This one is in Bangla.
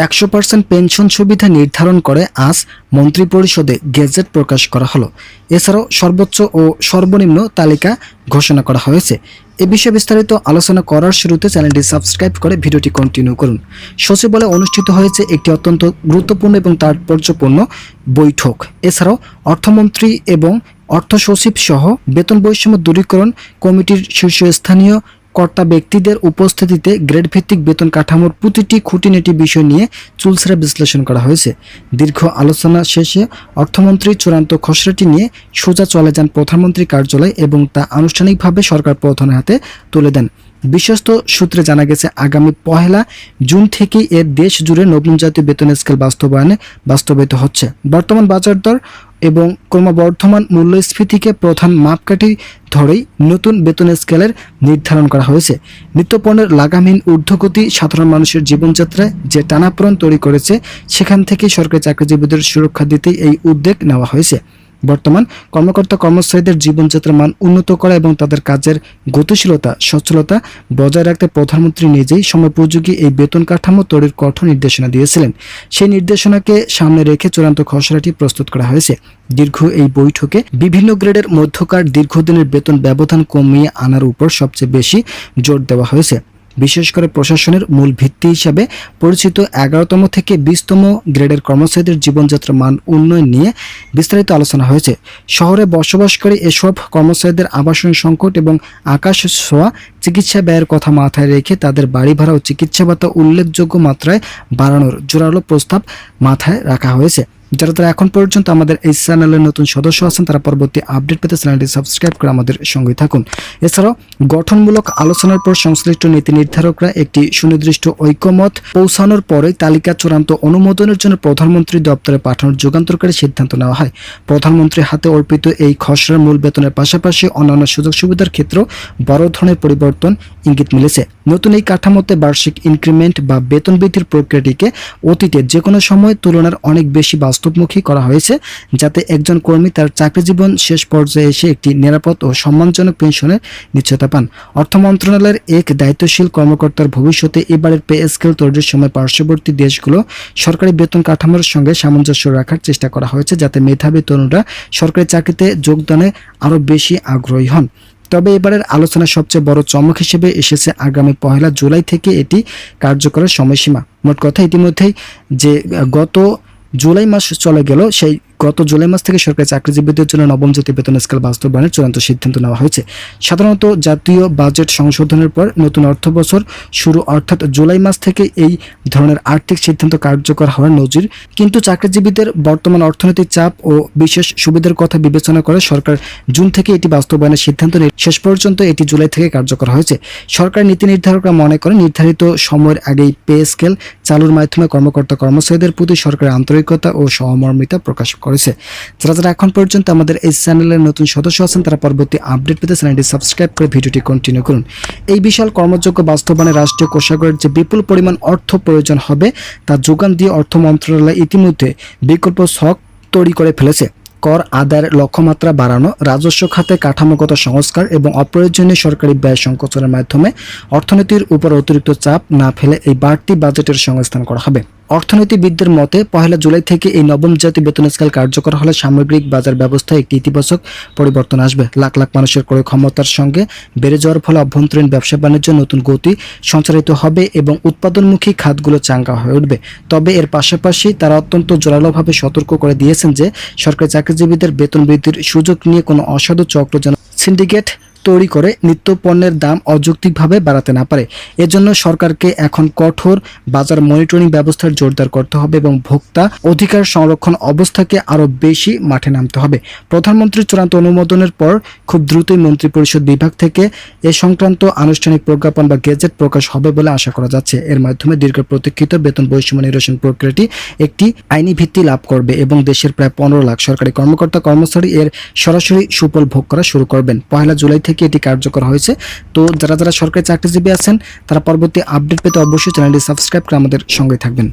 100% পেনশন সুবিধা নির্ধারণ করে আজ মন্ত্রিপরিষদে গেজেট প্রকাশ করা হলো। এছাড়াও সর্বোচ্চ ও সর্বনিম্ন তালিকা ঘোষণা করা হয়েছে। এ বিষয়ে বিস্তারিত আলোচনা করার শুরুতে চ্যানেলটি সাবস্ক্রাইব করে ভিডিওটি কন্টিনিউ করুন। সচিবালয়ে অনুষ্ঠিত হয়েছে একটি অত্যন্ত গুরুত্বপূর্ণ এবং তাৎপর্যপূর্ণ বৈঠক। এছাড়াও অর্থমন্ত্রী এবং অর্থ সচিব সহ বেতন বৈষম্য দূরীকরণ কমিটির শীর্ষস্থানীয় কর্তা ব্যক্তিদের উপস্থিতিতে গ্রেড ভিত্তিক বেতন কাঠামোর প্রতিটি খুঁটিনাটি বিষয় নিয়ে চুলচেরা বিশ্লেষণ করা হয়েছে। দীর্ঘ আলোচনা শেষে অর্থমন্ত্রী চূড়ান্ত খসড়াটি নিয়ে সোজা চলে যান প্রধানমন্ত্রী কার্যালয় এবং তা আনুষ্ঠানিকভাবে সরকার প্রধানের হাতে তুলে দেন। বিশ্বস্ত সূত্রে জানা গেছে, আগামী 1 জুন থেকেই এর দেশ জুড়ে নবম জাতীয় বেতন স্কেল বাস্তবায়িত হচ্ছে। বর্তমান বাজার দর এবং ক্রমবর্ধমান মূল্যস্ফীতিকে প্রধান মাপকাঠি ধরেই নতুন বেতন স্কেলের নির্ধারণ করা হয়েছে। নিত্যপণ্যের লাগামহীন ঊর্ধ্বগতি সাধারণ মানুষের জীবনযাত্রায় যে টানাপোড়েন তৈরি করেছে, সেখান থেকে সরকারি চাকরিজীবীদের সুরক্ষা দিতেই এই উদ্যোগ নেওয়া হয়েছে। বর্তমান কর্মচারীদের জীবনযাত্রার মান উন্নত করা এবং তাদের কাজের গতিশীলতা সচ্ছলতা বজায় রাখতে প্রধানমন্ত্রী নিজেই সময়োপযোগী এই বেতন কাঠামো তৈরির কঠোর নির্দেশনা দিয়েছিলেন। সেই নির্দেশনাকে সামনে রেখে চূড়ান্ত খসড়াটি প্রস্তুত করা হয়েছে। দীর্ঘ এই বৈঠকে বিভিন্ন গ্রেডের মধ্যকার দীর্ঘদিনের বেতন ব্যবধান কমিয়ে আনার উপর সবচেয়ে বেশি জোর দেওয়া হয়েছে। বিশেষ করে প্রশাসনের মূল ভিত্তি হিসাবে পরিচিত 11তম থেকে 20তম গ্রেডের কর্মচারীদের জীবনযাত্রার মান উন্নয়ন নিয়ে বিস্তারিত আলোচনা হয়েছে। শহরে বসবাসকারী এসব কর্মচারীদের আবাসন সংকট এবং আকাশ ছোঁয়া চিকিৎসা ব্যয়ের কথা মাথায় রেখে তাদের বাড়ি ভাড়া ও চিকিৎসা ভাতা উল্লেখযোগ্য মাত্রায় বাড়ানোর জোরালো প্রস্তাব মাথায় রাখা হয়েছে। যারা এখন পর্যন্ত আমাদের এই চ্যানেলের নতুন সদস্য আছেন, তারা পরবর্তী আপডেট পেতে চ্যানেলটি সাবস্ক্রাইব করে আমাদের সঙ্গে থাকুন। এছাড়াও গঠনমূলক আলোচনার পর সংশ্লিষ্ট নীতি নির্ধারকরা একটি সুনির্দিষ্ট ঐকমত পৌঁছানোর পরে তালিকা চূড়ান্ত অনুমোদনের জন্য প্রধানমন্ত্রী দপ্তরে পাঠানোর যুগান্তকারী সিদ্ধান্ত নেওয়া হয়। প্রধানমন্ত্রীর হাতে অর্পিত এই খসড়ার মূল বেতনের পাশাপাশি অন্যান্য সুযোগ সুবিধার ক্ষেত্রেও বড় ধরনের পরিবর্তন ইঙ্গিত মিলেছে। নতুন এই কাঠামোতে বার্ষিক ইনক্রিমেন্ট বা বেতন বৃদ্ধির প্রক্রিয়াটিকে অতীতের যে কোনো সময় তুলনার অনেক বেশি বাস্তবমুখী করা হয়েছে, যাতে একজন কর্মী তার চাকরি জীবন শেষ পর্যায়ে এসে একটি নিরাপদ ও সম্মানজনক পেনশনের নিশ্চয়তা পান। অর্থ মন্ত্রণালয়ের এক দায়িত্বশীল কর্মকর্তার ভবিষ্যতে এবারের পে স্কেল তৈরির সময় পার্শ্ববর্তী দেশগুলো সরকারি বেতন কাঠামোর সঙ্গে সামঞ্জস্য রাখার চেষ্টা করা হয়েছে, যাতে মেধাবী তরুণরা সরকারি চাকরিতে যোগদানে আরও বেশি আগ্রহী হন। তবে এবারের আলোচনার সবচেয়ে বড় চমক হিসেবে এসেছে আগামী 1 জুলাই থেকে এটি কার্যকরের সময়সীমা। মোট কথা, ইতিমধ্যেই যে গত জুলাই মাস চলে গেল, সেই গত জুলাই মাস থেকে সরকারি চাকরিজীবীদের জন্য নবম জাতীয় বেতন স্কেল বাস্তবায়নের চূড়ান্ত সিদ্ধান্ত নেওয়া হয়েছে। সাধারণত জাতীয় বাজেট সংশোধনের পর নতুন অর্থ বছর শুরু অর্থাৎ জুলাই মাস থেকে এই ধরনের আর্থিক সিদ্ধান্ত কার্যকর হওয়ার নজির, কিন্তু চাকরিজীবীদের বর্তমান অর্থনৈতিক চাপ ও বিশেষ সুবিধার কথা বিবেচনা করে সরকার জুন থেকে এটি বাস্তবায়নের সিদ্ধান্ত নিয়ে শেষ পর্যন্ত এটি জুলাই থেকে কার্যকর হয়েছে। সরকার নীতি নির্ধারকরা মনে করেন, নির্ধারিত সময়ের আগেই পে স্কেল চালুর মাধ্যমে কর্মচারীদের প্রতি সরকারের আন্তরিকতা ও সহমর্মিতা প্রকাশ করেছে। যারা এখন পর্যন্ত আমাদের এই চ্যানেলের নতুন সদস্য আছেন, তারা পরবর্তী আপডেট পেতে চ্যানেলটি সাবস্ক্রাইব করে ভিডিওটি কন্টিনিউ করুন। এই বিশাল কর্মযোগ্য বাস্তবায়নে রাষ্ট্রীয় কোষাগারের যে বিপুল পরিমাণ অর্থ প্রয়োজন হবে, তা যোগান দিয়ে অর্থ মন্ত্রণালয় ইতিমধ্যে বিকল্প ছক তৈরি করে ফেলেছে। কর আদায়ের লক্ষ্যমাত্রা বাড়ানো, রাজস্ব খাতে কাঠামোগত সংস্কার এবং অপ্রয়োজনীয় সরকারি ব্যয় সংকোচনের মাধ্যমে অর্থনীতির উপর অতিরিক্ত চাপ না ফেলে এই বাড়তি বাজেটের সংস্থান করা হবে। অর্থনীতিবিদদের মতে 1 জুলাই থেকে এই নবম জাতীয় বেতন স্কেল কার্যকর হলে সামগ্রিক বাজার ব্যবস্থায় একটি ইতিবাচক পরিবর্তন আসবে। লাখ লাখ মানুষের ক্রয় ক্ষমতার সঙ্গে বেড়ে যাওয়ার ফলে অভ্যন্তরীণ ব্যবসা বাণিজ্য নতুন গতি সঞ্চারিত হবে এবং উৎপাদনমুখী খাতগুলো চাঙ্গা হয়ে উঠবে। তবে এর পাশাপাশি তারা অত্যন্ত জোরালোভাবে সতর্ক করে দিয়েছেন যে সরকারি চাকরিজীবীদের বেতন বৃদ্ধির সুযোগ নিয়ে কোনো অসাধু চক্র যেন সিন্ডিকেট তৈরি করে নিত্য পণ্যের দাম অযৌক্তিকভাবে বাড়াতে না পারে। এজন্য সরকারকে এখন কঠোর বাজার মনিটরিং ব্যবস্থার জোরদার করতে হবে এবং ভোক্তা অধিকার সংরক্ষণ অবস্থাকে আরও বেশি মাঠে নামতে হবে। প্রধানমন্ত্রীর চূড়ান্ত অনুমোদনের পর খুব দ্রুতই মন্ত্রিপরিষদ বিভাগ থেকে এ সংক্রান্ত আনুষ্ঠানিক প্রজ্ঞাপন বা গেজেট প্রকাশ হবে বলে আশা করা যাচ্ছে। এর মাধ্যমে দীর্ঘ প্রতীক্ষিত বেতন বৈষম্য নিরসন প্রক্রিয়াটি একটি আইনি ভিত্তি লাভ করবে এবং দেশের প্রায় 15 লাখ সরকারি কর্মচারী এর সরাসরি সুফল ভোগ করা শুরু করবেন। 1 জুলাই থেকে এটি কার্যকর হয়েছে। তো যারা সরকারি চাকরিজীবী আছেন, তারা পরবর্তী আপডেট পেতে অবশ্যই চ্যানেলটি সাবস্ক্রাইব করে আমাদের সঙ্গে থাকবেন।